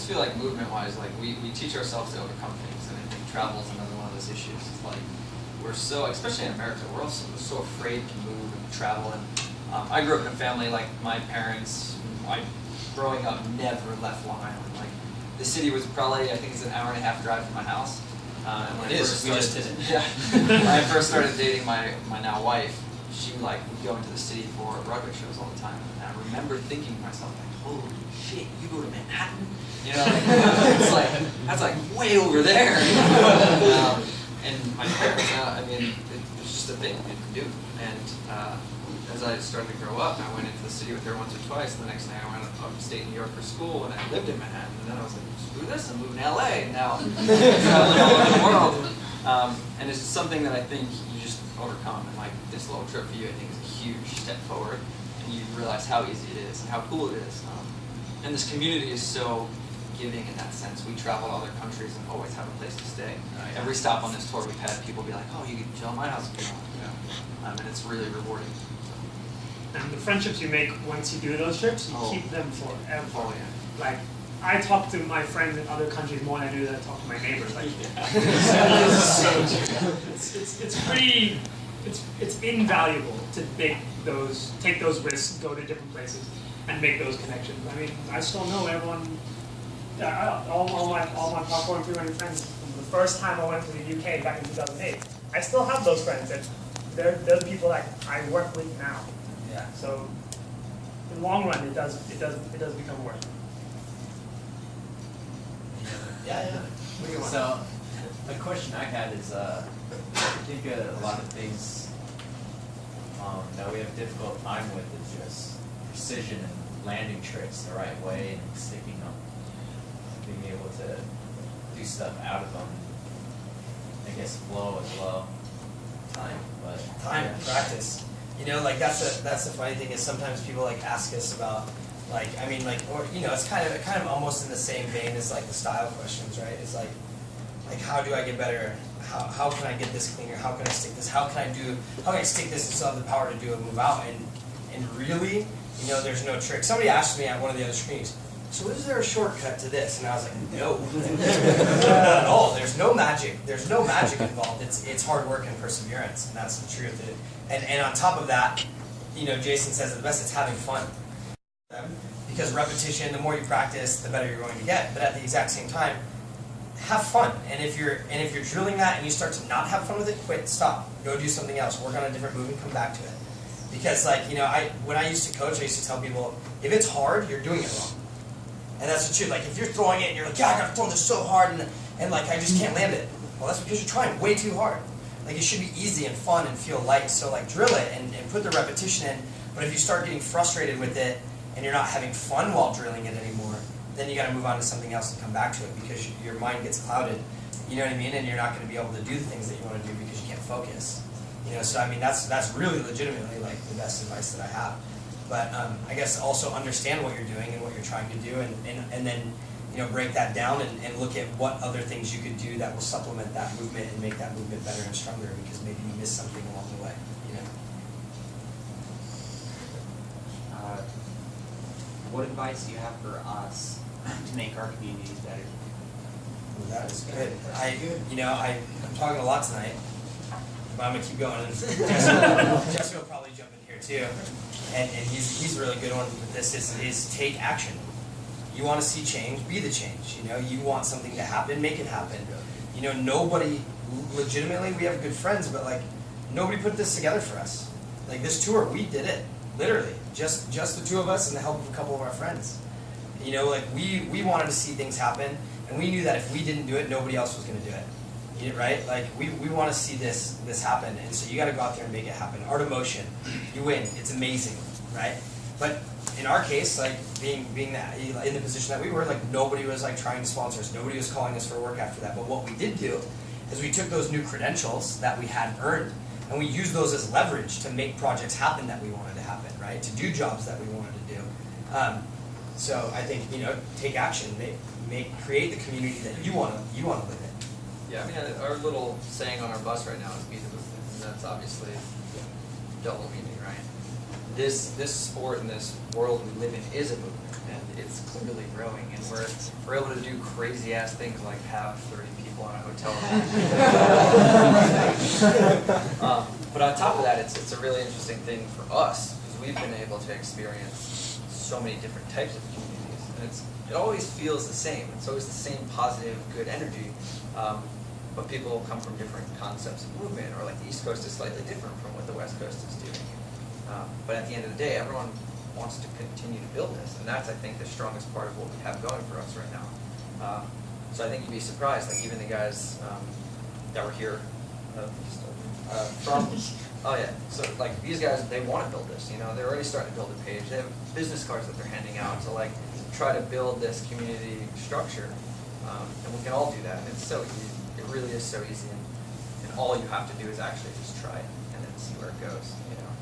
just feel like movement-wise, like we teach ourselves to overcome things, and I think travel is another one of those issues. It's like we're so, especially in America, we're also so afraid to move and travel. And I grew up in a family like my parents. Growing up, never left Long Island. Like the city was probably, I think it's an hour and a half drive from my house. And when it is. We just did it. Yeah. When I first started dating my now wife, she like would go into the city for Broadway shows all the time. And I remember thinking to myself, like, holy shit, you go to Manhattan? You know, like, it's like, that's like way over there. And my parents, I mean, it's just a thing you can do. And as I started to grow up, I went into the city with her once or twice. And the next thing I went upstate New York for school, and I lived in Manhattan. And then I was like, screw this, I'm moving to LA. And now I'm traveling all over the world. And it's something that I think you just overcome. And like this little trip for you, I think, is a huge step forward. And you realize how easy it is and how cool it is. And this community is so giving in that sense. We travel to other countries and always have a place to stay. Every stop on this tour we've had, people be like, oh, you can chill at my house if you want. And it's really rewarding. So. And the friendships you make once you do those trips, you keep them forever. Oh, yeah. Like, I talk to my friends in other countries more than I do than I talk to my neighbors. Like, it's pretty, it's invaluable to take those risks, go to different places, and make those connections. I mean, I still know everyone. All my parkour and freerunning friends. From the first time I went to the UK back in 2008, I still have those friends. And they're the people that I work with now. Yeah. So, in the long run, it does become worth it. Yeah. So, a question I had is, I think a lot of things that we have a difficult time with is just precision and landing tricks the right way and sticking them, being able to do stuff out of them. I guess flow as well. Time and practice. You know, like that's the funny thing is sometimes people like ask us about like, I mean, like, or you know, it's kind of almost in the same vein as like the style questions, right? It's like how do I get better? How can I get this cleaner? How can I stick this? How can I stick this and still have the power to do a move out? And really, you know, there's no trick. Somebody asked me at one of the other screens, so is there a shortcut to this? And I was like, no, not at all. There's no magic. There's no magic involved. It's hard work and perseverance, and that's the truth. And on top of that, you know, Jason says the best. It's having fun. Because repetition, the more you practice, the better you're going to get. But at the exact same time, have fun. And if you're drilling that and you start to not have fun with it, quit, stop, go do something else, work on a different move and come back to it. Because like, you know, when I used to coach, I used to tell people, if it's hard, you're doing it wrong. And that's the truth. Like if you're throwing it and you're like, yeah, I gotta throw this so hard and like I just can't land it. Well, that's because you're trying way too hard. Like it should be easy and fun and feel light. So like drill it and put the repetition in. But if you start getting frustrated with it and you're not having fun while drilling it anymore, then you gotta move on to something else and come back to it because your mind gets clouded. You know what I mean? And you're not gonna be able to do the things that you want to do because you can't focus. You know, so I mean that's really legitimately like the best advice that I have. But I guess also understand what you're doing and what you're trying to do, and then you know break that down and look at what other things you could do that will supplement that movement and make that movement better and stronger because maybe you missed something along the way. You know. What advice do you have for us to make our communities better? Well, that is good. I'm talking a lot tonight, but I'm gonna keep going. Jesse will probably jump in here too. And he's a really good one with this is take action. You want to see change, be the change. You know, you want something to happen, make it happen. You know, nobody, legitimately, we have good friends, but like, nobody put this together for us. Like this tour, we did it, literally. Just the two of us and the help of a couple of our friends. You know, like we wanted to see things happen, and we knew that if we didn't do it, nobody else was going to do it. Right? Like we want to see this happen, and so you got to go out there and make it happen. Art of motion, you win. It's amazing, right? But in our case, like being that in the position that we were, like nobody was like trying to sponsor us. Nobody was calling us for work after that. But what we did do is we took those new credentials that we had earned, and we used those as leverage to make projects happen that we wanted to happen, right? To do jobs that we wanted to do. So I think take action, create the community that you want to live in. Yeah, I mean, our little saying on our bus right now is "Be the movement," and that's obviously double meaning, right? This sport and this world we live in is a movement, and it's clearly growing, and we're able to do crazy ass things like have 30 people in a hotel room. But on top of that, it's a really interesting thing for us because we've been able to experience so many different types of communities, and it always feels the same. It's always the same positive, good energy. But people come from different concepts of movement, or like the East Coast is slightly different from what the West Coast is doing. But at the end of the day, everyone wants to continue to build this, and that's, I think, the strongest part of what we have going for us right now. So I think you'd be surprised, like even the guys that were here from, oh yeah, so like these guys, they want to build this, you know, they're already starting to build a page, they have business cards that they're handing out to like try to build this community structure, and we can all do that, and it's so easy, it really is so easy, and all you have to do is actually just try it, and then see where it goes, you know.